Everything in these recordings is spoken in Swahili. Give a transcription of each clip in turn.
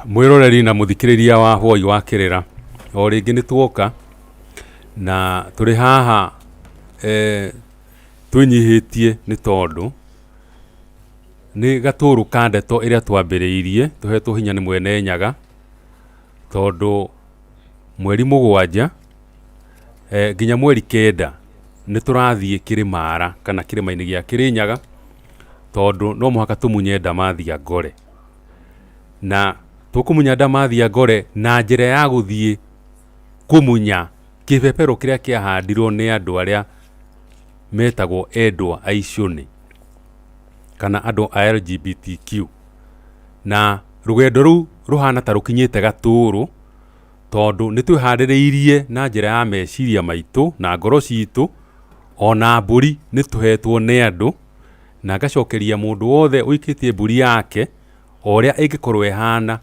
Mwiroreri na muthikiriria wa Hwai wa Kirira, o ringi ni tuoka na turi haha twinyihitie ni tondu ni gaturu ka ndeto iria twambiriirie tuhetwo hinya ni Mwene Nyaga, tondu mweri 7 nginya mweri 9 ni turathie Kirimara kana kirima-ini gia Kirinyaga, tondu no muhaka tumunye Ndamathi ya Gore, na tukumunya Ndamathi ya Gore na njira ya guthie kumunya kibepero kiria kiahandirwo ni andu aria metagwo endwa a Icuni kana andu a LGBTQ, na rugendo ru ruhana ta rukinyite gaturu tondu ni twihaririirie na njira ya meciria maitu na ngoro citu, ona mburi ni tuhetwo ni andu, na ngacokeria mundu wothe uikitie mburi yake oria ingikorwo ehana,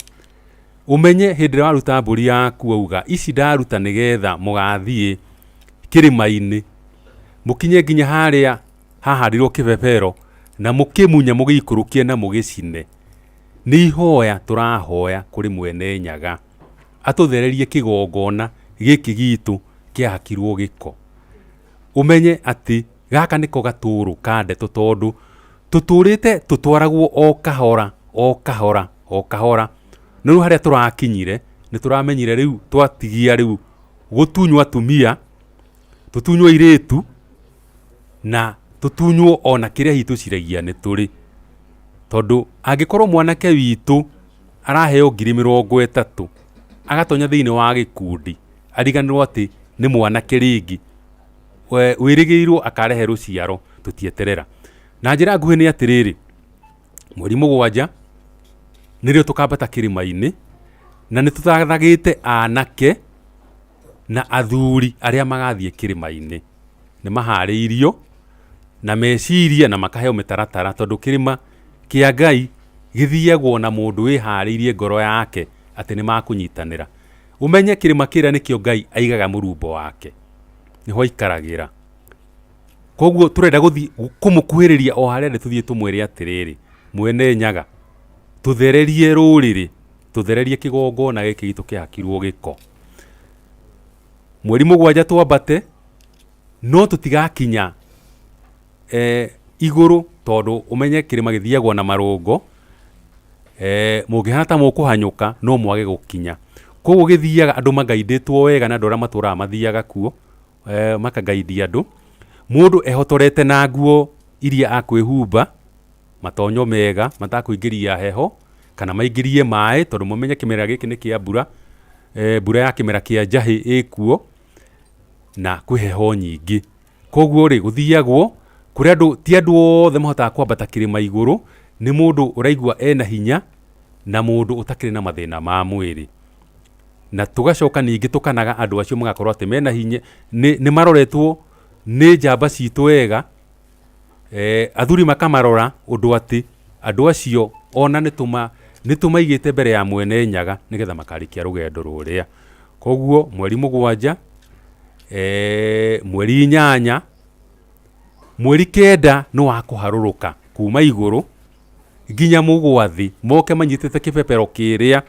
umenye hindi waruta mburi yaku auga ici ndaruta nigetha mugathie kirima-ini mukinye nginya haria hahandirwo kibepero na mukimunya mugikurukie na mugicine. Ni ihoya turahoya kuri Mwene Nyaga atuthererie kigongona giki gitu kiahakirwo giko. Umenye ati gaka niko gaturu ka ndeto tondu tuturite tutwaragwo o kahora o kahora o kahora, no riu haria turakinyire ni turamenyire riu twatigia riu gutunywa atumia, tutunywa iritu na tutunywo ona kiria hitu ciragia ni turi, tondu angikorwo mwanake witu araheo 30,000 agatonya thiini wa gikundi ariganirwo ati ni mwanake ringi wirigiirwo akarehe ruciaro tutieterera. Na njira nguhi ni atiriri, mweri 7 nirio tukambata kirima-ini na ni tutathagite anake na athuri aria magathie kirima-ini ni mahariirio na meciria na makaheo mitaratara, tondu kirima kia Ngai githiagwo na mundu wihariirie ngoro yake ati ni makunyitanira. Umenye kirima kiria nikio Ngai aigaga murumbo wake, niho aikaragira. Koguo turenda guthi kumukuhiriria o haria tuthie tumwire atiriri, Mwene Nyaga tuthererie ruriri, tuthererie kigongona giki gitu kiahakirwo giko. Mweri 7 twambate, no tutigakinya iguru tondu umenye kirima githiagwo na marungo, mungihana ta mukuhanyuka no mwage gukinya. Koguo githiaga andu magaiditwo wega na andu aria maturaga mathiaga kuo makagaidia andu. Mundu ehotorete na nguo iria akwihumba, matonyo mega matakuingiria heho kana maingirie mai, tondu mumenye kimera giki ni kia mbura, mbura ya kimera kia njahi ikuo na kwiheho nyingi. Koguo ri guthiagwo kuri andu ti andu othe mahotaga kwambata kirima iguru, ni mundu uraigua ena hinya na mundu utakiri na mathina ma mwiri, na tugacoka ningi tukanaga andu acio magakorwo ati mena hinya ni maroretwo ni njamba citu wega, athuri makamarora undu ati andu acio ona nitumaigite mbere ya Mwene Nyaga nigetha makarikia rugendo ruria. Koguo mweri 7, mweri 8, mweri 9 no wakuharuruka kuma iguru nginya mugwathi moke manyitite kibepero kiria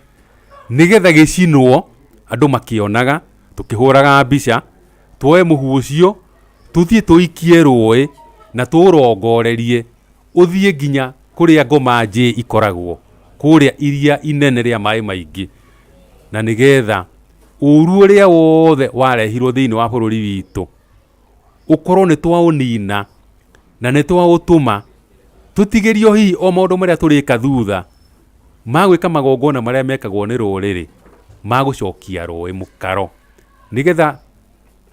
nigetha gicinwo andu makionaga, tukihuraga mbica, twoe muhu ucio tuthie tuikie rui na turongorerie uthie nginya kuria ngoma nji ikoragwo kuria iria inene ria mai maingi, na nigetha uru uria wothe warehirwo thiini wa bururi witu ukorwo ni twaunina na ni twautuma tutigirio hihi o maundu maria turika thutha magwika magongona maria mekagwo ni ruriri magucokia rui mukaro, nigetha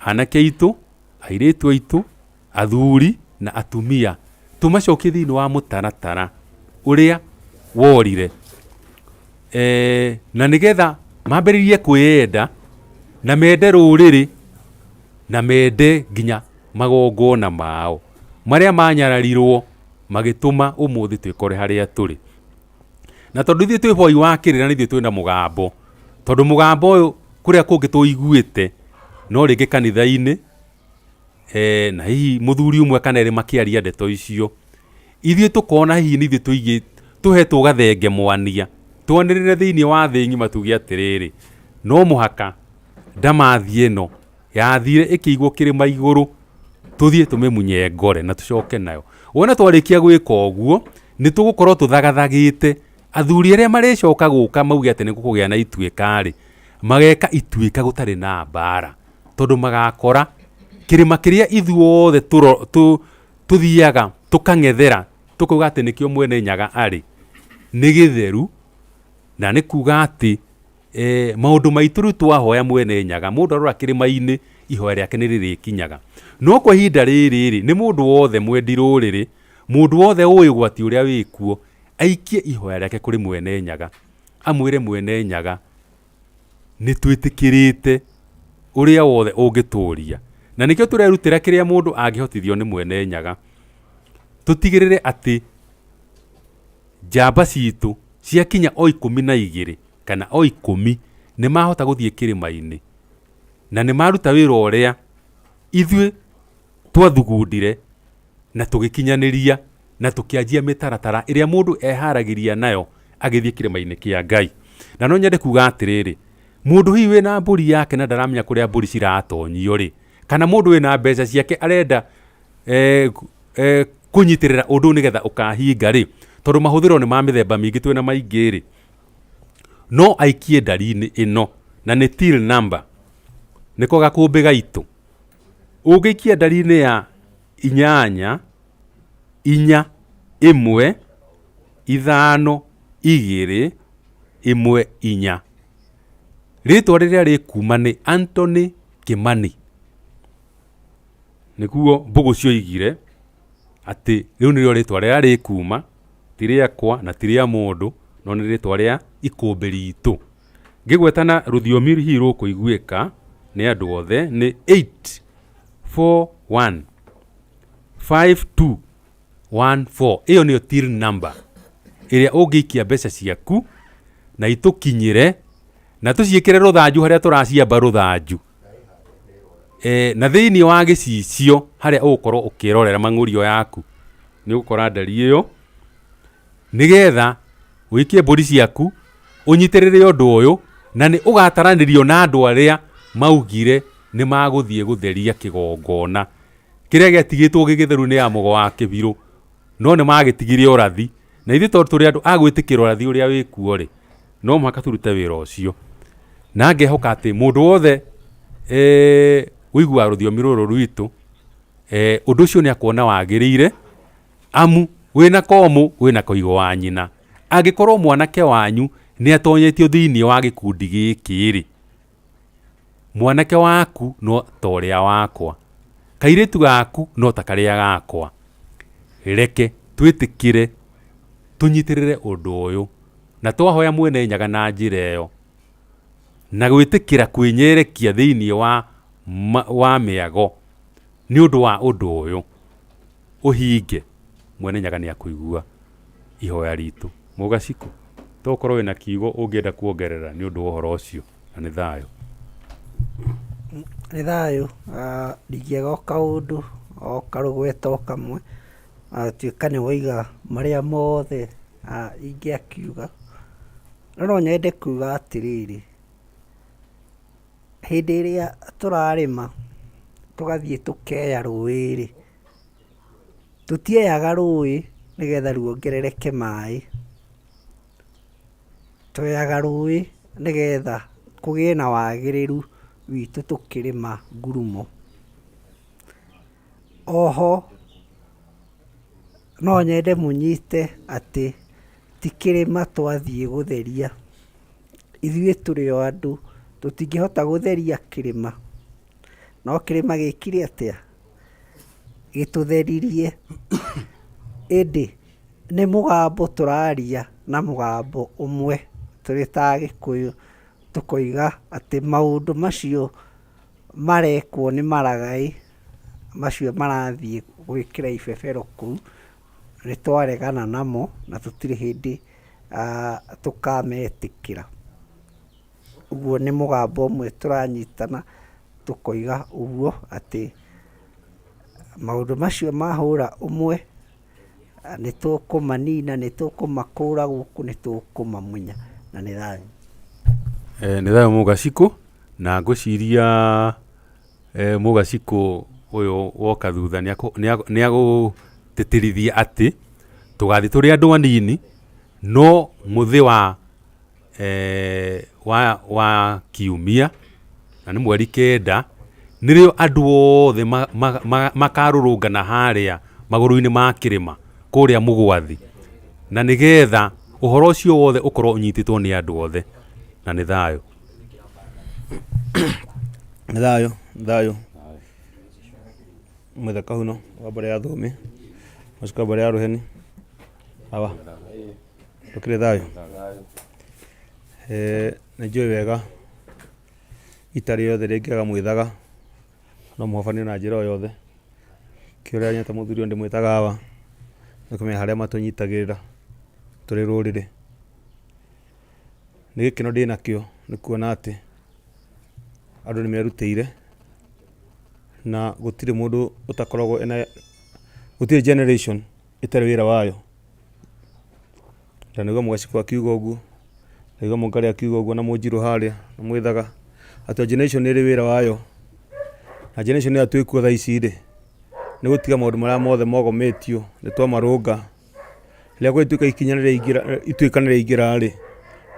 anake itu, airitu aitu, athuri na atumia tumacokie thiini wa mutaratara uria worire, na nigetha mambiririe kwiyenda na mende ruriri na mende nginya magongona mao maria manyararirwo magituma umuthi twikore haria turi. Na tondu ithie twi Hwai wa Kirira nithie twina mugambo, tondu mugambo uyu kuria kungi tuiguite no ringi kanitha-ini, na hihi muthuri umwe kana eri makiaria ndeto icio, ithie tukona hihi nithie tuhetwo gathenge mwania twanirire thiini wa thĩ ng'ima tuge atiriri no muhaka ndamathi ĩno yathire ĩkĩigwo kĩrĩma igũrũ tuthie tumimunye ngore na tucoke nayo. Wona twarikia gwika ũguo nĩ tũgũkorwo tũthagathagĩte athuri arĩa marĩcoka gũka mauge atĩ nĩ gũkũgĩa na ituĩka-rĩ mageka ituĩka gũtarĩ na mbara tondũ magakora kĩrĩma kĩrĩa ithuothe tuthiaga tukang'ethera tukuga atĩ nĩkĩo Mwene Nyaga arĩ nĩ gĩtheru na nĩ kuga atĩ maũndũ maitũ rĩu twahoya Mwene Nyaga mũndũ arora kĩrĩma-inĩ ihoya rĩake nĩ rĩrĩkinyaga. No kwa ihinda rĩrĩ nĩ mũndũ wothe mwendi rũrĩrĩ, mũndũ wothe ũĩ ũgwati ũrĩa wĩkuo aikie ihoya rĩake kũrĩ Mwene Nyaga, amwĩre Mwene Nyaga nĩ twĩtĩkĩrĩte ũrĩa wothe ũngĩtũria, na nĩkĩo tũrerutĩra kĩrĩa mũndũ angĩhotithio nĩ Mwene Nyaga. Tũtigĩrĩre atĩ njamba citũ ciakinya o 12 kana o 10 nĩ mahota gũthiĩ kĩrĩma-inĩ na nĩ maruta wĩra ũrĩa ithuĩ twathugundire na tũgĩkinyanĩria na tũkĩanjia mĩtaratara ĩrĩa mũndũ eharagĩria nayo agĩthiĩ kĩrĩma-inĩ kĩa Ngai. Na no nyende kuga atĩrĩrĩ, mũndũ hihi wĩna mbũri yake na ndaramenya kũrĩa mbũri ciratonyio-rĩ, kana mũndũ wĩna mbeca ciake arenda kũnyitĩrĩra ũndũ nĩgetha ũkahinga-rĩ, tondũ mahũthĩro nĩ ma mĩthemba mĩingĩ twĩna maingĩ-rĩ, no aikie ndari-inĩ ĩno na nĩ till number, nĩko gakũmbĩ gaitũ. Ũngĩikia ndari-inĩ ya 8 4 1 5 2 1 4, rĩtwa rĩrĩa rĩkuma nĩ Anthony Kimani. Nĩguo mbũgũ cioigire atĩ rĩu nĩrĩo rĩtwa rĩrĩa rĩkuma, ti rĩakwa na ti rĩa mũndũ, no nĩ rĩtwa rĩa ikũmbĩ ritũ. Ngĩgwetana rũthiomi hihi rũkũiguĩka nĩ andũ othe nĩ 841 5214. Ĩyo nĩyo till number ĩrĩa ũngĩikia mbeca ciaku na itũkinyĩre na tũciĩkĩre rũthanju harĩa tũraciamba rũthanju na thĩinĩ wa gĩcicio harĩa ũgũkorwo ũkĩrorera mang'ũrio yaku nĩ ũgũkora ndari ĩyo, nĩgetha wĩkie mbũri ciaku ũnyitĩrĩre ũndũ ũyũ na nĩ ũgataranĩrio na andũ arĩa maugire nĩ magũthiĩ gũtheria kĩgongona kĩrĩa gĩatigĩtwo gĩgĩtheru nĩ Amogo wa Kĩbirũ, no nĩ magĩtigire ũrathi. Na ithuĩ tondũ tũrĩ andũ agwĩtĩkĩra ũrathi ũrĩa wĩkuo-rĩ, no mũhaka tũrute wĩra ũcio. Na ngehoka atĩ mũndũ wothe ũiguaga rũthiomi rũrũ rwitũ, ũndũ ũcio nĩ akuona wagĩrĩire, amu wĩna komũ wĩna koigo wa nyina. Angĩkorwo mwanake wanyu nĩ atonyetio thĩinĩ wa gĩkundi gĩkĩ-rĩ, mwanake waku no ta ũrĩa wakwa, kairĩtu gaku no ta karĩa gakwa. Reke twĩtĩkĩre tunyitĩrĩre ũndũ ũyũ na twahoya Mwene Nyaga na njĩra ĩyo na gwĩtĩkĩra kwĩnyerekia thĩinĩ wa mĩago nĩ ũndũ wa ũndũ ũyũ ũhinge. Mwene Nyaga nĩ akũigua ihoya ritũ. Mũgacikũ tokorwo wĩna kiugo ũngĩenda kuongerera nĩ ũndũ wa ũhoro ũcio, na nĩ thayũ. Nĩ thayũ, ndingĩaga o kaũndũ o karũgweta o kamwe, tuĩka nĩ waiga marĩa mothe ingĩakiuga. No nyende kuga atĩrĩrĩ, hĩndĩ ĩrĩa tũrarĩma tũgathiĩ tũkeya rũĩ-rĩ, tũtieyaga rũĩ nĩgetha ruongerereke maĩ, tũoyaga rũĩ nĩgetha kũgĩe na wagĩrĩru witũ tũkĩrĩma ngurumo. Oho no nyende mũnyite atĩ ti kĩrĩma twathiĩ gũtheria. Ithuĩ tũrĩ o andũ tũtingĩhota gũtheria kĩrĩma, no kĩrĩma gĩkire atĩa gĩtũtheririe. Ĩndĩ nĩ mũgambo tũraria na mũgambo ũmwe tũrĩ ta Agĩkũyũ, tũkoiga atĩ maũndũ macio marekwo nĩ maragai, macio marathiĩ gwĩkĩra ibebero kũu, nĩ twaregana namo na tũtirĩ hĩndĩ tũkametĩkĩra. Ũguo nĩ mũgambo ũmwe tũranyitana tũkoiga ũguo atĩ maũndũ macio mahũra ũmwe nĩ tũkũmanina, nĩ tũkũmakũra gũkũ, nĩ tũkũmamunya. na nĩ thayo. Nĩ thayo Mũgacikũ, na ngũciria Mũgacikũ ũyũ woka thutha nĩ agũtĩtĩrithia atĩ tũgathiĩ tũrĩ andũ anini, no mũthĩ wa kiumia, na nĩ mweri 9, nĩrĩo andũ othe makarũrũngana harĩa magũrũ-inĩ ma kĩrĩma kũrĩa Mũgwathi, na nĩgetha ũhoro ũcio wothe ũkorwo ũnyitĩtwo nĩ andũ othe, na nĩ thayo. Nĩ thayo mũthaka huno wa mbere ya thũmi macuka mbere ya rũheni awa tũkĩrĩ thayo. Nĩ njũĩ wega itarĩ yothe rĩngĩaga mwĩthaga no mũhobanio na njĩra o yothe. Kĩũrĩa nyeta mũthuri ndĩ mwĩtaga Hawa, nĩ kũmenya harĩa matũnyitagĩrĩra tũrĩ rũrĩrĩ. Nĩ gĩkeno ndĩ nakĩo nĩ kuona atĩ andũ nĩ merutĩire, na gũtirĩ mũndũ ũtakoragwo gũtirĩ generation ĩtarĩ wĩra wayo. Na nĩguo Mũgacikũ akiuga ũguo, nĩguo Mũngarĩ akiuga ũguo, na Mũnjirũ harĩa na Mwĩthaga, atĩ generation ĩrĩ wĩra wayo, na generation ĩyo twĩkuo thaa ici rĩ, nĩ gũtiga maũndũ marĩa mothe mogometio nĩ twamarũnga. Rĩrĩa gwatuĩka ikinya ituĩka nĩ rĩaingĩra rĩ,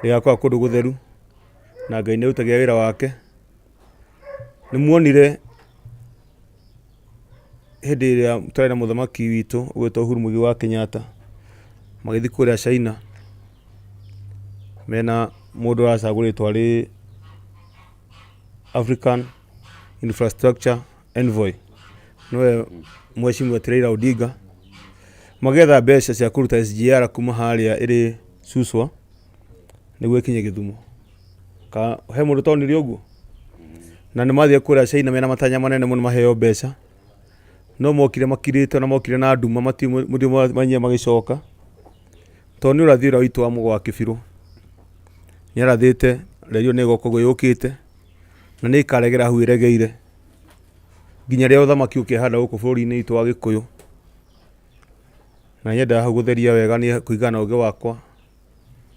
rĩgakorwo kũndũ gũtheru, na Ngai nĩ arutagia wĩra wake. Nĩ muonire hĩndĩ ĩrĩa twarĩ na mũthamaki witũ ũgwĩtwo Uhuru Mũigai wa Kenyatta, magĩthiĩ kũrĩa China mena mũndũ ũracagũrĩtwo arĩ African Infrastructure Envoy, nĩwe Mheshimiwa Raila Odinga, magetha mbeca cia kũruta SGR kuma harĩa ĩrĩ Suswa nĩguo ĩkinye Gĩthumo. He mũndũ tonire ũguo? Na nĩ mathiĩ kũrĩa China mena matanya manene mũno maheo mbeca, no mokire makirĩtwo na mokire na nduma manyie magĩcoka, tondũ nĩ ũrathi ũrĩa witũ wa Mũgwa Kĩbirũ nĩ arathĩte redio nĩ ĩgoka ũguo yũkĩte, na nĩ ĩkaregera hau ĩregeire nginya rĩrĩa ũthamaki ũkĩhanda gũkũ bũrũri-inĩ witũ wa Gĩkũyũ. Na nyendaga hau gũtheria wega nĩ kũigana ũgĩ wakwa,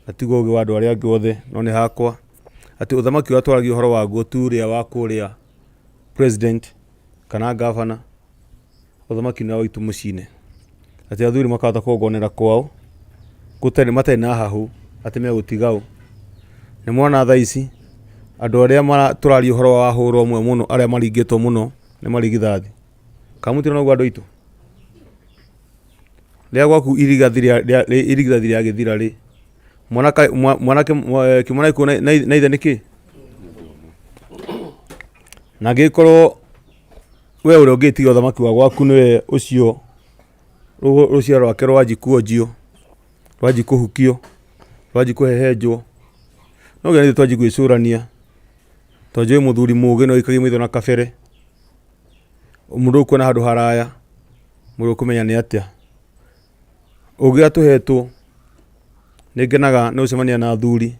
na tiguo ũgĩ wa andũ arĩa angĩ othe, no nĩ hakwa, atĩ ũthamaki ũrĩa twaragia ũhoro waguo tu ũrĩa wa kũrĩa president kana governor, ũthamaki na witũ mũciĩ-inĩ, atĩ athuri makahota kũngonera kwao matarĩ na hahũ atĩ megũtiga ũ. Nĩ mwana thaa ici andũ arĩa tũraria ũhoro wa hũrwo ũmwe mũno, arĩa maringĩtwo mũno nĩ marigithathi. Kamũtĩro noguo andũ aitũ, rĩrĩa gwaku irigithathi rĩagĩthira rĩ, mwanake kĩmwana gĩkuũ na ithe nĩkĩ? Na angĩkorwo we ũrĩa ũngĩtiga ũthamaki wa gwaku nĩwe ũcio rũciaro rwake rwanji kuonjio, rwanji kũhukio, rwanji kũhehenjwo, no gĩa nĩ twanji gwĩcũrania, tondũ njũĩ mũthuri mũgĩ no aikagie maitho na kabere, mũndũ ũkuona handũ haraya, mũndũ ũkũmenya nĩ atĩa. Ũgĩ atũhetwo nĩ ngenaga nĩ gũcemania na athuri,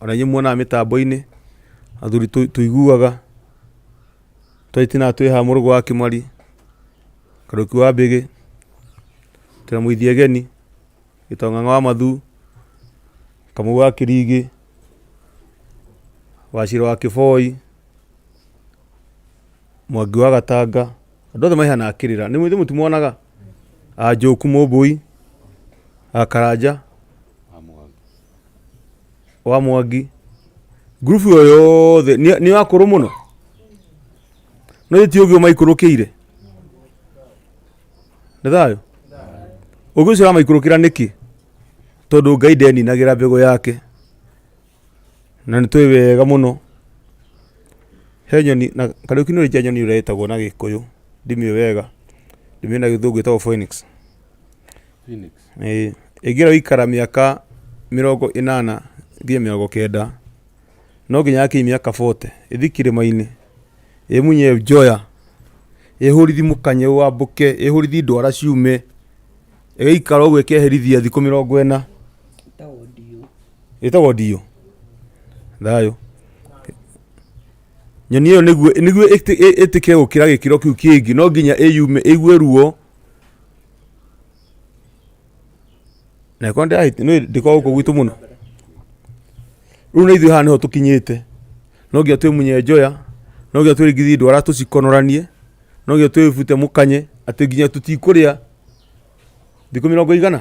ona inyuĩ muonaga mĩtambo-inĩ, athuri tũiguaga, twaitina twĩha Mũrũgũ wa Kĩmari, Karũki wa Mbĩgĩ, twĩna Mũithiageni, Gĩtong'ang'a wa Mathu, Kamau wa Kĩrigĩ, Wachira wa Kĩboi, Mwangi wa Gatanga, andũ othe maihana akĩrĩra. Nĩ mwĩthĩ mũtimonaga Njoku Mũmbũi, Karanja wa Mwangi, ngurubu ĩyo yothe nĩ wakũrũ mũno, no ĩti ũguo maikũrũkĩire. Nĩ thayo? Ũguo ũcio ũramaikũrũkĩra nĩkĩ? Tondũ Ngai ndeninagĩra mbegũ yake, na nĩ tũĩ wega mũno. He nyoni, na Kariuki nĩ ũrĩ nyoni ũrĩa ĩtagwo na Gĩkũyũ, ndimĩũĩ wega, ndimĩũĩ na Gĩthũngũ ĩtagwo Phoenix. Ĩngĩra ũikara mĩaka 80 nginya 90, no nginya yakinya mĩaka 40 ĩthi kĩrĩma-inĩ, ĩmunye njoya, ĩhũrithi mũkanye wambũke, ĩhũrithi ndwara ciume, ĩgaikara ũguo ĩkeherithia thikũ 40. Ĩtagwo Ndio. Thayo. Nyoni ĩyo nĩguo ĩtĩke gũkĩra gĩkĩro kĩu kĩngĩ, no nginya ĩyume ĩigue ruo. Na kwa ndĩkoragwo gũkũ gwitũ mũno, Rĩu na ithuĩ haha nĩho tũkinyĩte. No nginya twĩmunye njoya, no nginya twĩrigithie ndwara tũcikonoranie, no nginya twĩbute mũkanye atĩ nginya tũtikũrĩa thikũ 40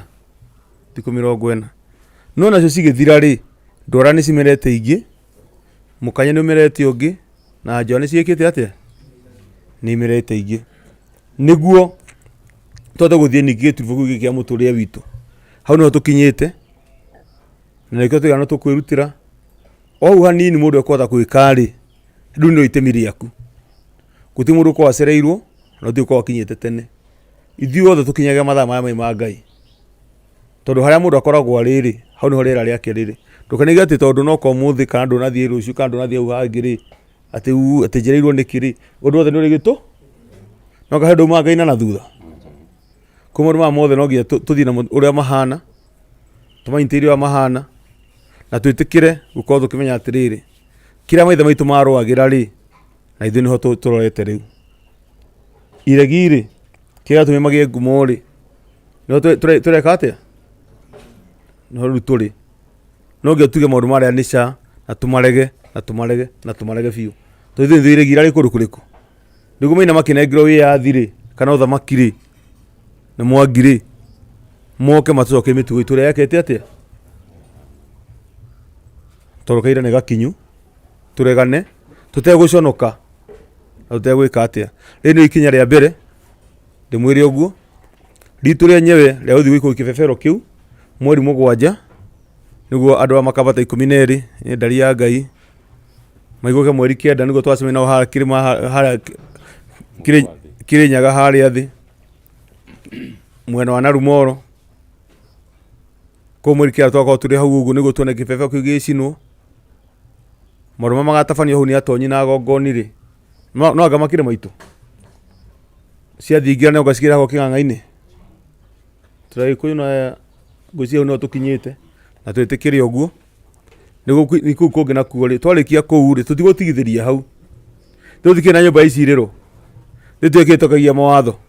thikũ 40. No nacio cigĩthira rĩ, ndwara nĩ cimerete ingĩ, mũkanye nĩ ũmerete ũngĩ, na njoya nĩ ciĩkĩte atĩa? Nĩ imerete ingĩ. Nĩguo tũhote gũthiĩ ningĩ gĩturubũ kĩu kĩa mũtũrĩre witũ. Hau nĩho tũkinyĩte, na nĩkĩo tũigana tũkwĩrutĩra. O hau hanini mũndũ ekũhota gwĩka rĩ, rĩu nĩrĩo itemi rĩaku. Gũtirĩ mũndũ ũkoragwo acereirwo, na gũtirĩ ũkoragwo akinyĩte tene. Ithuĩ othe tũkinyaga mathaa maya ma Ngai. Tondũ harĩa mũndũ akoragwo arĩ, hau nĩho rĩera rĩake rĩrĩ. Ndũkanige atĩ tondũ no kwa mũthĩ kana ndũnathiĩ rũciũ kana ndũnathiĩ hau hangĩ rĩ, atĩ njereirwo nĩkĩ rĩ, ũndũ wothe nĩ ũrĩ gĩtũ. No kahe ndauma Ngai na thutha. Kwa maũndũ maya mothe no nginya tũthiĩ na ũrĩa mahana, tũmanyitĩrĩre ũrĩa mahana, na twĩtĩkĩre gũkorwo tũkĩmenya atĩrĩrĩ, kĩrĩa maithe maitũ marũagĩra rĩ, na ithuĩ nĩho tũrorete rĩu. Iregi rĩ, kĩrĩa gĩatũmire magĩe ngumo rĩ, nĩho tũreka atĩa? Nĩho rĩu tũrĩ. No nginya tuge maũndũ marĩa nĩ ca, na tũmarege, na tũmarege, na tũmarege biũ. Tondũ ithuĩ iregi rĩrĩ kũndũ kũrĩkũ? Nĩguo maina makĩnengerwo wĩyathi rĩ, kana ũthamaki rĩ, na Mwangi rĩ, moke matũcoke mĩtugo itũ ĩrĩa yekete atĩa? Tondũ kahinda nĩ gakinyu, tũregane, tũtegũconoka, na tũtegwĩka atĩa. Rĩrĩ nĩ ikinya rĩa mbere, ndĩmwĩre ũguo, ritũ rĩenyewe rĩa gũthiĩ gũikũrũkia kĩbebero kĩu, mweri 7, nĩguo andũ a makabata 12, nĩ ndari ya Ngai, maigũke mweri 9 nĩguo twacemania nao harĩa kĩrĩma harĩa Kĩrĩnyaga harĩa thĩ, mwena wa Narumoro. Kwa mweri 9 twakorwo tũrĩ hau ũguo nĩguo tuone kĩbebero kĩu gĩcinwo. Maũndũ magatabanio hau nĩ atonyi na agongoni rĩ, no anga makĩrĩ maitũ. Ciathingira no ngacigĩra hau kĩng'ang'a-inĩ. Tũragĩkũyũ na ngwĩciria hau nĩho tũkinyĩte, na twĩtĩkĩre ũguo. Nĩguo kũu kũngĩ nakuo rĩ, twarĩkia kũu rĩ, tũtigũtigithĩria hau. Tũtikĩrĩ na nyũmba icirĩro. Nĩtwĩkĩtũkagia mawatho.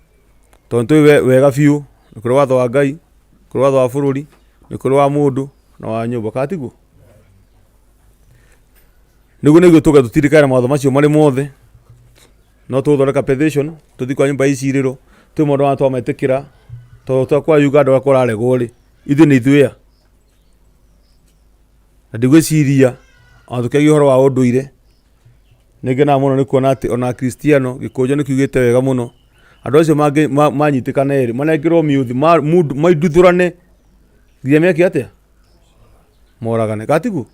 Tondũ tũĩ wega biũ, nĩ kũrĩ watho wa Ngai, kũrĩ watho wa bũrũri, nĩ kũrĩ wa mũndũ na wa nyũmba. Katiguo? Nĩguo tũge tũtirikane mawatho macio marĩ mothe. No tũthondeka petition, tũthiĩ kwa nyũmba icirĩro, twĩ maũndũ marĩa twametĩkĩra, tondũ twakwa Uganda ũrĩa kũraregwo rĩ, ithuĩ nĩ ithuĩ a. Na ndigwĩciria, ona tũkĩaria ũhoro wa ũndũire, nĩngenaga mũno nĩ kuona atĩ ona Akristiano Gĩkũnjũ nĩ kiugĩte wega mũno. Andũ acio manyitĩkana erĩ, manengerwo mĩũthi, mainduthũrane, nginya meke atĩa? Moragane. Katiguo?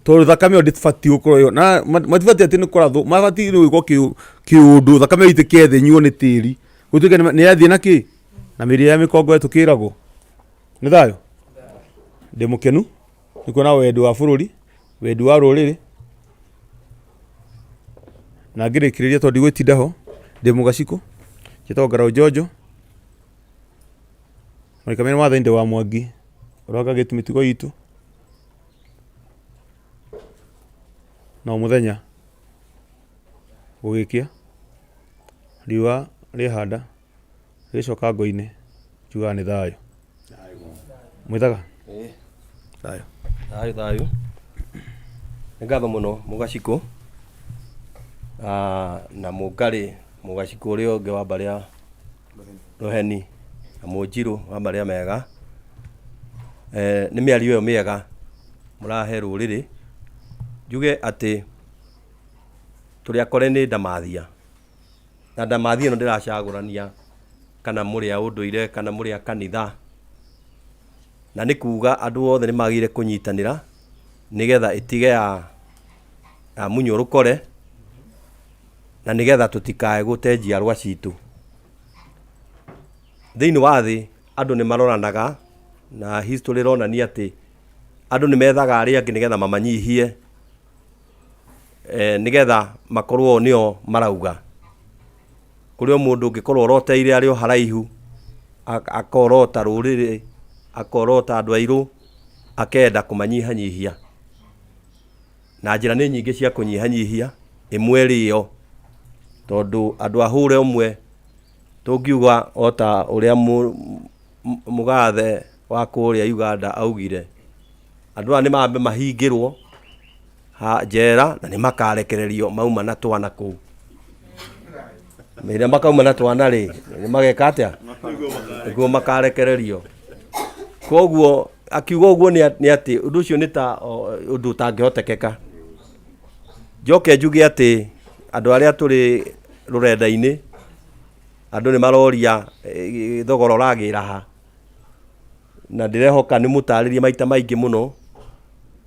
Tondũ thakame ĩyo ndĩbatiĩ gũkorwo ĩyo, na matibatiĩ atĩ nĩ kũrathwo, mabatiĩ gwĩkwo kĩũndũ, thakame ĩyo itĩke thĩ ĩnyuo nĩ tĩri. Gũtuĩke nĩ yathiĩ na kĩ? Na mĩrĩ ya mĩkongo tũkĩragwo. Nĩ thayũ? Ndĩ mũkenu, nĩ kuona wendi wa bũrũri, wendi wa rũrĩrĩ. Na ngĩrĩkĩrĩria tondũ ndigwĩtinda ho, ndĩ Mũgacikũ, njĩtagwo Ngaraũ Njonjo. Maita merĩ Maathani ndĩ wa Mwangi, ũrangagĩte mĩtugo itũ. Na mũthenya gũgĩkĩa, riũa rĩhanda, rĩcoka ngo-inĩ, njugaga nĩ thayũ. Mwĩtaga? Thayũ. Thayũ. Nĩ ngatho mũno Mũgacikũ. Na Mũngarĩ Mũgacikũ ũrĩa ũngĩ wa mbarĩ Rũheni, na Mũnjirũ wa mbarĩ Mega. Nĩ mĩario ĩyo mĩega mũrahe rũrĩrĩ. Njuge atĩ tũrĩ akore nĩ ndamathia, na ndamathia ĩno ndĩracagũrania kana mũrĩ a ũndũire kana mũrĩ a kanitha, na nĩ kuga andũ othe nĩ magĩrĩire kũnyitanĩra nĩgetha ĩtige ya munywo rũkore, na nĩgetha tũtikae gũte njiarwa citũ. Thĩinĩ wa thĩ andũ nĩ maroranaga, na history ĩronania atĩ andũ nĩ methaga arĩa angĩ nĩgetha mamanyihie, nĩgetha makorwo nĩo marauga. Kũrĩ o mũndũ ũngĩkorwo oroteire arĩ o haraihu, akorota rũrĩrĩ, akorota andũ airũ, akenda kũmanyihanyihia. Na njĩra nĩ nyingĩ cia kũnyihanyihia, ĩmwe ĩrĩ ĩyo, tondũ andũ a hũre ũmwe tũngiuga o ta ũrĩa mũgathe wa kũrĩa Uganda augire, andũ aya nĩ mambe mahingĩrwo njera na nĩ makarekererio mauma na twana kũu. Mĩrĩa makauma na twana rĩ nĩ mageka atĩa nĩguo makarekererio. Koguo akiuga ũguo nĩ atĩ ũndũ ũcio nĩ ta ũndũ ũtangĩhotekeka. Njoke njuge atĩ andũ arĩa tũrĩ rũrenda-inĩ andũ nĩ maroria thogora ũragĩra ha, na ndĩrehoka nĩ mũtarĩrie maita maingĩ mũno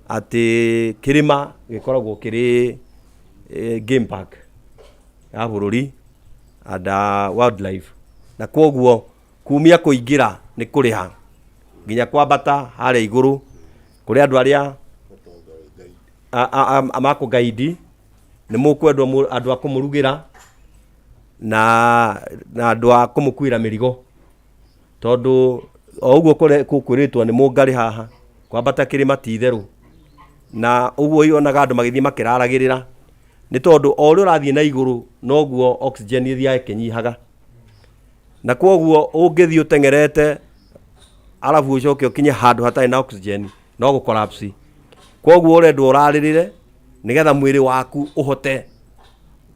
atĩ kĩrĩma gĩkoragwo kĩrĩ game park ya bũrũri and wildlife, na koguo kumia kũingĩra nĩ kũrĩha nginya kwambata harĩa igũrũ kũrĩ andũ arĩa makũgaidi nĩ mũkwendwo andũ a kũmũrugĩra na andũ a kũmũkuĩra mĩrigo, tondũ o ũguo kwĩrĩtwo nĩ mũngarĩ haha kwambata kĩrĩma ti itherũ, na ũguo yonaga andũ magĩthiĩ makĩraragĩrĩra nĩ tondũ o ũrĩa ũrathiĩ na igũrũ noguo oxygen ĩthiaga ĩkĩnyihaga, na koguo ũngĩthiĩ ũtengerete alafu ũcoke ũkinye handũ hatarĩ na oxygen no gũ collapse. Koguo ũrendwo ũrarĩrĩre nĩgetha mwĩrĩ waku ũhote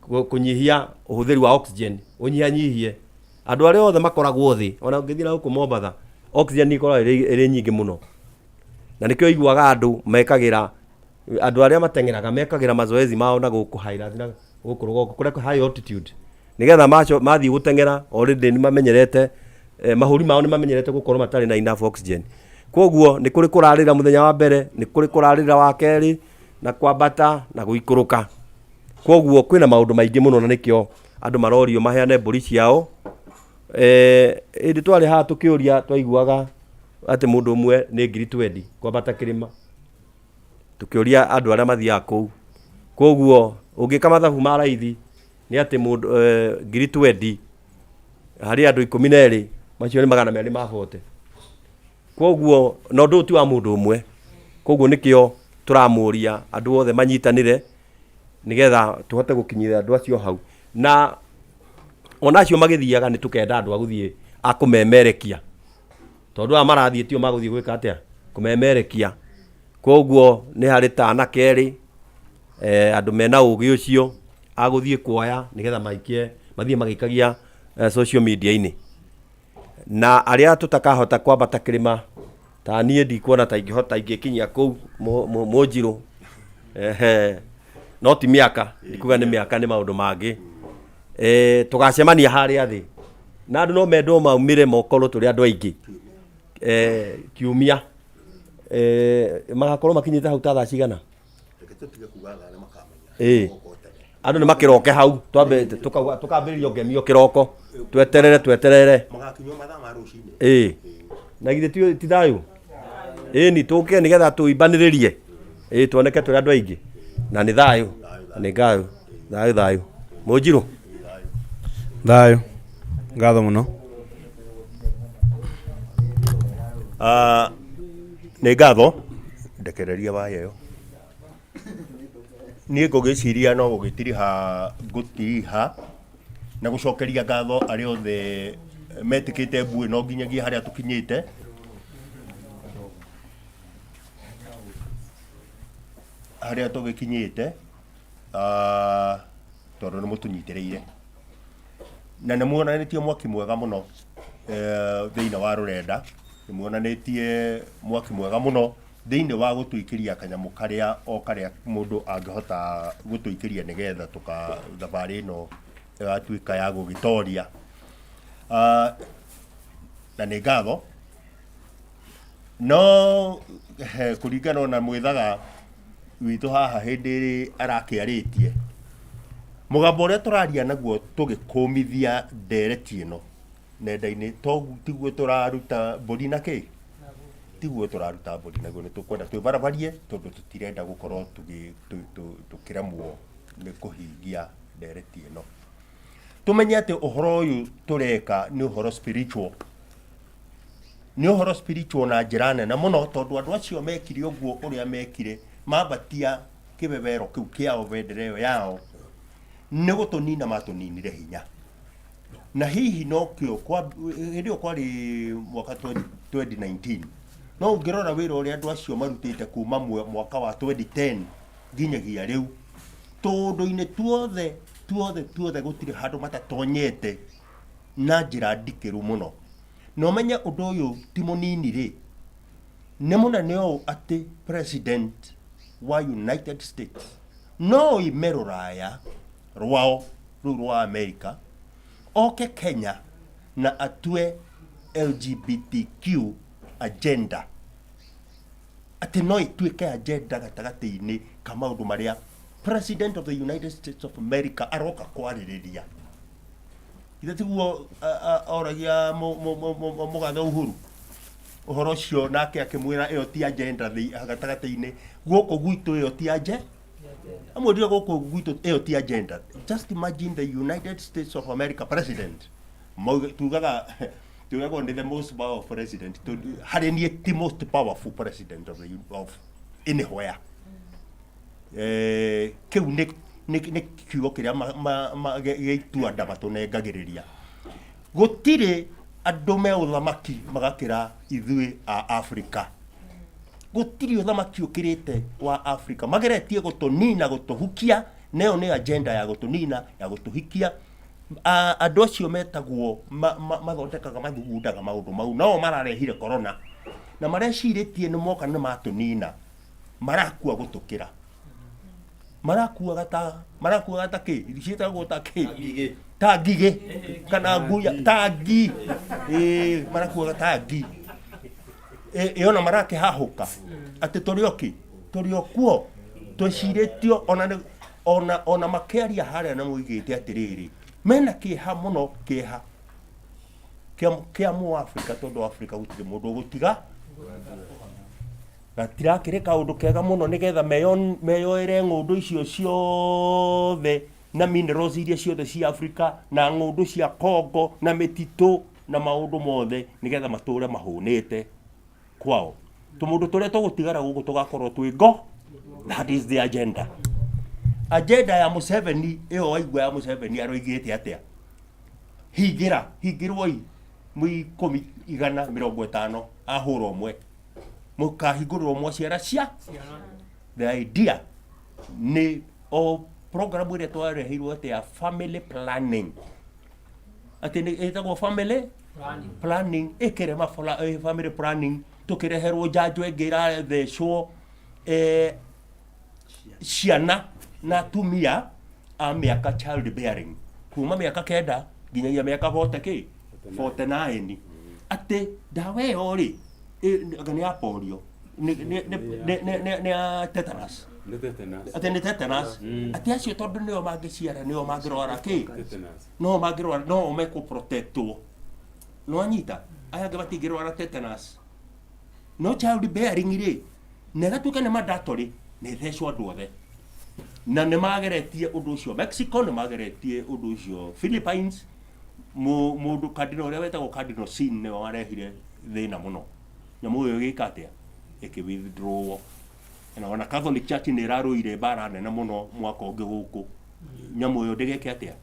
kũnyihia ũhũthĩri wa oxygen, ũnyihanyihie. Andũ arĩa othe makoragwo thĩ, ona ũngĩthiĩ na gũkũ Mombatha oxygen ikoragwo ĩrĩ nyingĩ mũno, na nĩkĩo iguaga andũ mekagĩra, andũ arĩa mateng'eraga mekagĩra mazoezi mao na gũkũ highlands na gũkũ rũgongo kũrĩa high altitude, nĩgetha mathiĩ gũteng'era already nĩ mamenyerete mahũri mao nĩ mamenyerete gũkorwo matarĩ na enough oxygen. Koguo nĩ kũrĩ kũrarĩra mũthenya wa mbere, nĩ kũrĩ kũrarĩra wa kerĩ na kwambata na gũikũrũka. Koguo kwĩna maũndũ maingĩ mũno na nĩkĩo andũ marorio maheane mbũri ciao. Ĩndĩ twarĩ haha tũkĩũria twaiguaga atĩ mũndũ ũmwe nĩ 20,000 kwambata kĩrĩma, tũkĩũria andũ arĩa mathiaga kũu. Koguo ũngĩka mathabu ma raithi nĩ atĩ mũndũ 20,000 harĩ andũ 12 macio nĩ 240. Koguo na ũndũ ti wa mũndũ ũmwe, koguo nĩkĩo tũramũria andũ othe manyitanĩre nĩgetha tũhote gũkinyĩra andũ acio hau, na ona acio magĩthiaga nĩ tũkenda andũ a gũthiĩ a kũmemerekia, tondũ aya marathiĩ tio magũthiĩ gwĩka atĩa kũmemerekia. Koguo nĩ harĩ ta anake erĩ andũ mena ũgĩ ũcio a gũthiĩ kuoya nĩgetha mathiĩ magĩikagia social media-inĩ, na arĩa tũtakahota kwambata kĩrĩma ta niĩ ndikuona ta ingĩhota ingĩkinyia kũu Mũnjirũ, no ti mĩaka, ndikuga nĩ mĩaka, nĩ maũndũ mangĩ. Tũgacemania harĩa thĩ na andũ no mendwo maumĩre mokorwo tũrĩ andũ aingĩ kiumia magakorwo makinyĩte hau ta thaa cigana, andũ nĩ makĩroke hau twambe tũkambĩrĩria ngemio kĩroko tweterere na githĩ ti thayũ ni tũke nĩgetha tũimbanĩrĩrie tuoneke tũrĩ andũ aingĩ na nĩ thayũ nĩ thayũ. Mũnjirũ thayũ, ngatho mũno. Nĩ ngatho ndekereria wayo niĩ ngũgĩciria no gũgĩtiriha na gũcokeria ngatho arĩa othe metĩkĩte mbuĩ no nginyagia harĩa tũkinyĩte. Harĩa tũgĩkinyĩte tondũ nĩ mũtũnyitĩrĩire na nĩ muonanĩtie mwaki mwega mũno thĩinĩ wa rũrenda, nĩ muonanĩtie mwaki mwega mũno thĩinĩ wa gũtũikĩria kanyamũ karĩa mũndũ angĩhota gũtũikĩria nĩgetha thabarĩ ĩno ĩgatuĩka ya gũgĩtoria, na nĩ ngatho no kũringana na mwĩthaga witũ haha hĩndĩ ĩrĩ arakĩarĩtie mũgambo ũrĩa tũraria naguo tũgĩkũmithia ndereti ĩno nenda-inĩ, tiguo tũraruta mbũri na kĩ, tiguo tũraruta mbũri naguo, nĩ tũkwenda twĩbarabarie tondũ tũtirenda gũkorwo tũkĩremwo nĩ kũhingia ndereti ĩno. Tũmenye atĩ ũhoro ũyũ tũreka nĩ ũhoro spiritual, nĩ ũhoro spiritual na njĩra nene mũno, tondũ andũ acio mekire ũguo ũrĩa mekire mambatia kĩbebero kĩu kĩao bendera ĩyo yao nĩ gũtũnina matũninire hinya, na hihi nokĩo hĩndĩ ĩyo kwarĩ mwaka 2019 no ũngĩrora wĩra ũrĩa andũ acio marutĩte kuma mwaka wa 2010 nginyagia riu tondu-ini tuothe gutire handu matatonyete na njira ndikiru muno no menye undu uyu ti munini ri ni munene o ati president wa United States no ime ruraya rwao rwa America oke Kenya na atue LGBTQ agenda ati no ituike agenda gatagati-ini ka maundu maria President of the United States of America aroka kwaririria ithe tiguo oragia mugathe Uhuru uhoro ucio nake akimwira iyo ti agenda gatagati-ini guku gwitu iyo ti agenda amwirire guku gwitu iyo ti agenda. Just imagine the United States of America president tugaga ni the most powerful president hari ni the most powerful president of anywhere. Kiu ni kiugo kiria geitua nda matunengagiriria gutire andu me uthamaki magakira ithui a Africa gutire uthamaki ukirite wa Africa mageretie gutunina gutuhukia neo ni agenda ya gutunina ya gutuhikia andu acio metagwo mathondekaga mathugundaga maundu mau nao mararehire corona na mareciiritie ni moka ni matunina marakua gutukira marakua gata ki ricitagwo ta ki ta ngige kana nguya ta ngi marakua gata ngi ona marake hahuka ati turioki turiokuo tweciritio ona makeria haria na muigite atiriri mena kiha muno kiha kia mu Africa tondu Africa gutire mundu gutiga gatirakire kaundu kega muno nigetha meyoere ng'undu icio ciothe na minerals iria ciothe cia Africa na ng'undu cia Congo na mititu na maundu mothe nigetha mature mahunite kwao tumundu turia tugutigara guku tugakorwo twingo. That is the agenda ya Museveni iyo waigua ya Museveni aroigite atia hingirwoi mwi 150 ahura umwe mukahingurwo mwaciara cia the idea ni o program ire twarehirwo ati ya family planning ati ni etagwo family planning ikirema family planning tukireherwo njanjo ingira thecwo ciana na tumia a miaka child bearing kuma miaka 9 nginyagia miaka 49 ati dawa iyo ri gani ya polio ni tetanus ati ni tetanus ati acio tondu nio mangiciara nio mangirwara ki no mangirwara no meko protectwo no anyita aya gabatingirwara tetanus no child bearing ri negatuka ni mandatory ni thecwo andu othe na ne mageretie undu ucio Mexico ne mageretie undu ucio Philippines mundu Cardinal uria wetagwo Cardinal Sin ne warehire thina muno nyamu uyo gikatia withdraw na wana Catholic Church ne raruire bara nene muno mwaka ungi guku nyamu uyo ndigeke atia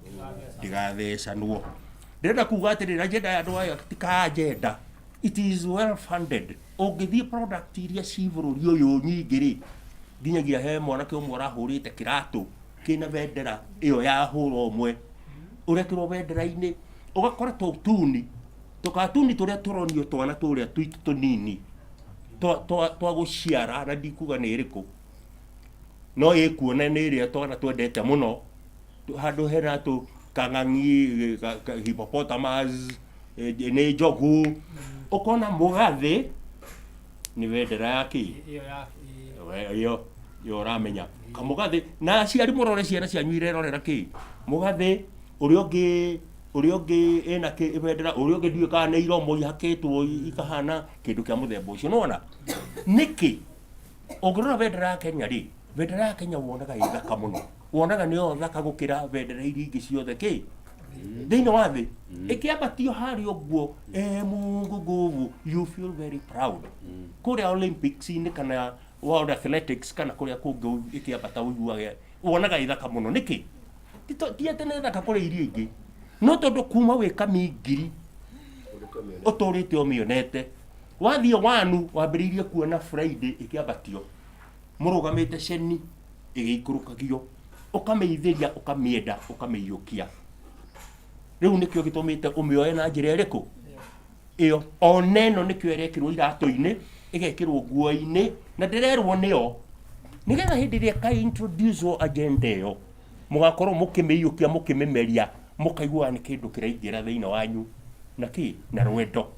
ndigathecanwo ndirenda kuga atiri agenda ya andu aya tika agenda it is well funded ungithie product iria ci bururi uyu nyingiri nginyagia he mwanake umwe arahurite kiratu kina vendera iyo ya hura umwe urekirwo vendera-ini ugakora tukatuni turia turonio twana turia twitu tunini twa guciara na ndikuga ni iriku no ikuona ni iria twana twendete muno handu hena tu kang'ang'i hippopotamus ni njogu ukona mugathi ni vendera yaki yo ramenya kamugathi na aciari murore ciana cianyu irerorera ki mugathi uria ungi ena ki vendera uria ungi ndiu kana iromo ihakitwo ikahana kindu kia muthemba ucio nona niki ungirora vendera ya Kenya ri vendera ya Kenya wonaga ithaka muno wonaga niyo thaka gukira vendera iria ingi ciothe ki thiini wa thi ikiambatio hari uguo mungu you feel very proud kuria Olympics ni kana World Athletics kana kuria kungi ikiambata uiguaga wonaga ithaka muno niki ti atene thaka kuria iria ingi no tondu kuma wika mingiri uturite omionete wathie wanu wambiriirie kuona Friday ikiambatio murugamite ceni ĩgĩikũrũkagio ũkamĩithĩria ũkamĩenda ũkamĩiyũkia rĩu nĩkĩo gĩtũmĩte ũmĩoe na njĩra ĩrĩkũ ĩyo ona ĩno nĩkĩo ĩrekĩrwo iratũ-inĩ ĩgekĩrwo nguo-inĩ na ndĩrerwo nĩyo nĩgetha hĩndĩ ĩrĩa ka-introduce agenda ĩyo mũgakorwo mũkĩmĩiyũkia mũkĩmĩmeria mũkaiguaga nĩ kĩndũ kĩraingĩra thĩinĩ wanyu na kĩ na rwendo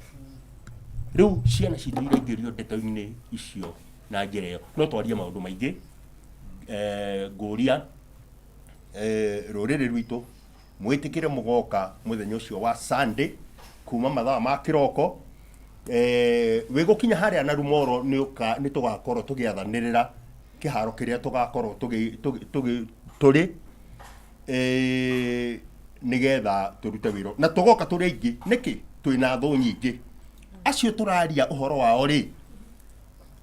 rĩu ciana citũ iraingĩrio ndeto-inĩ icio na njĩra ĩyo no twarie maũndũ maingĩ ngũria rũrĩrĩ rwitũ mwĩtĩkĩre mũgoka mũthenya ũcio wa Sunday kuma mathaa ma kĩroko wĩgũkinya harĩa na Rumoro nĩ tũgakorwo tũgĩathanĩrĩra kĩharo kĩrĩa tũgakorwo tũrĩ nĩgetha tũrute wĩra na tũgoka tũrĩ aingĩ nĩkĩ twĩna thũ nyingĩ acio tũraria ũhoro wao rĩ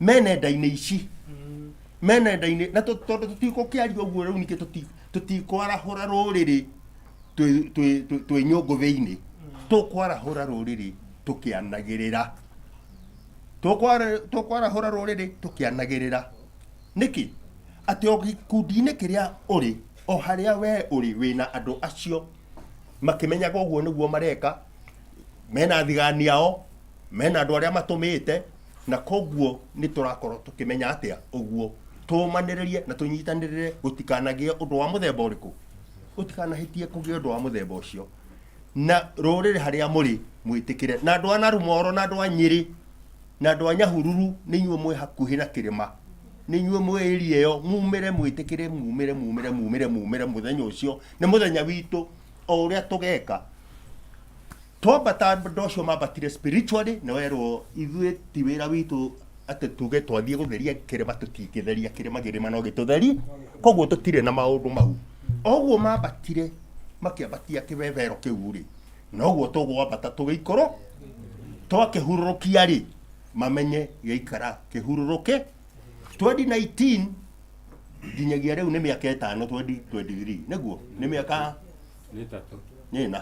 menenda-inĩ ici menenda-inĩ na tondũ tũtikũkĩaria ũguo rĩu ningĩ tũtikwarahũra rũrĩrĩ twĩ nyũngũ thĩinĩ tũkwarahũra rũrĩrĩ tũkĩanagĩrĩra tũkwarahũra rũrĩrĩ tũkĩanagĩrĩra nĩkĩ atĩ o gĩkundi-inĩ kĩrĩa ũrĩ o harĩa we ũrĩ wĩna andũ acio makĩmenyaga ũguo nĩguo mareka mena thigani ao mena andũ arĩa matũmĩte na koguo nĩ tũrakorwo tũkĩmenya atĩa ũguo tũmanĩrĩrie na tũnyitanĩrĩre gũtikanagĩe ũndũ wa mũthemba ũrĩkũ gũtikanahĩtie kũgĩa ũndũ wa mũthemba ũcio na rũrĩrĩ harĩa mũrĩ mwĩtĩkĩre na andũ a Narumoro na andũ a Nyĩrĩ na andũ a Nyahururu nĩ inyuĩ mwĩ hakuhĩ na kĩrĩma nĩ inyuĩ mwĩ area ĩyo mumĩre mwĩtĩkĩre mumĩre mũthenya ũcio nĩ mũthenya witũ o ũrĩa tũgeka twambata andũ acio mambatire spiritually na werwo ithuĩ ti wĩra witũ atĩ tuge twathiĩ gũtheria kĩrĩma tũtingĩtheria kĩrĩma no gĩtũtheri koguo tũtirĩ na maũndũ mau oguo mambatire makĩambatia kĩbebero kĩu rĩ noguo tũgwambata tũgĩikũrũ twakĩhurũrũkia rĩ mamenye gĩaikara kĩhurũrũke 2019 nginyagia rĩu nĩ mĩaka 5 2023 nĩguo nĩ mĩaka nĩna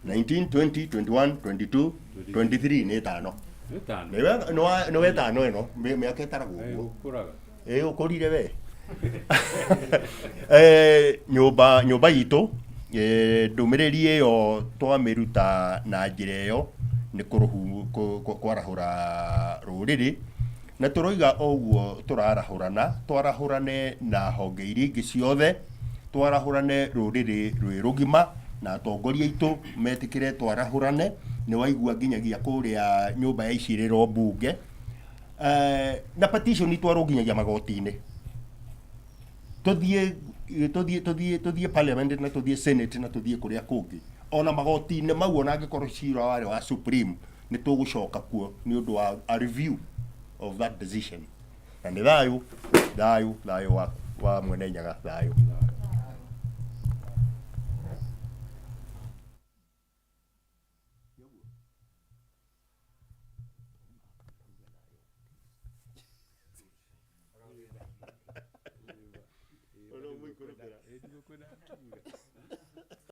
19 20 21 22 23 nĩ 5 nĩ wetano ĩno mĩaka ĩtaragwo ũguo ũkũrire we nyũmba itũ ndũmĩrĩri ĩyo twamĩruta na njĩra ĩyo nĩ kwarahũra rũrĩrĩ na tũroiga ũguo twarahũrane na honge iria ingĩ ciothe twarahũrane rũrĩrĩ rwĩ rũgima na atongoria aitũ metĩkĩre twarahũrane nĩ waigua nginyagia kũrĩa nyũmba ya icirĩro mbunge na petition twarwo nginyagia magoti-inĩ tũthiĩ parliament na tũthiĩ senate na tũthiĩ kũrĩa kũngĩ ona magoti-inĩ mau ona angĩkorwo cira warĩ wa supreme nĩ tũgũcoka kuo nĩ ũndũ wa a review of that decision na nĩ thayũ wa Mwene Nyaga thayũ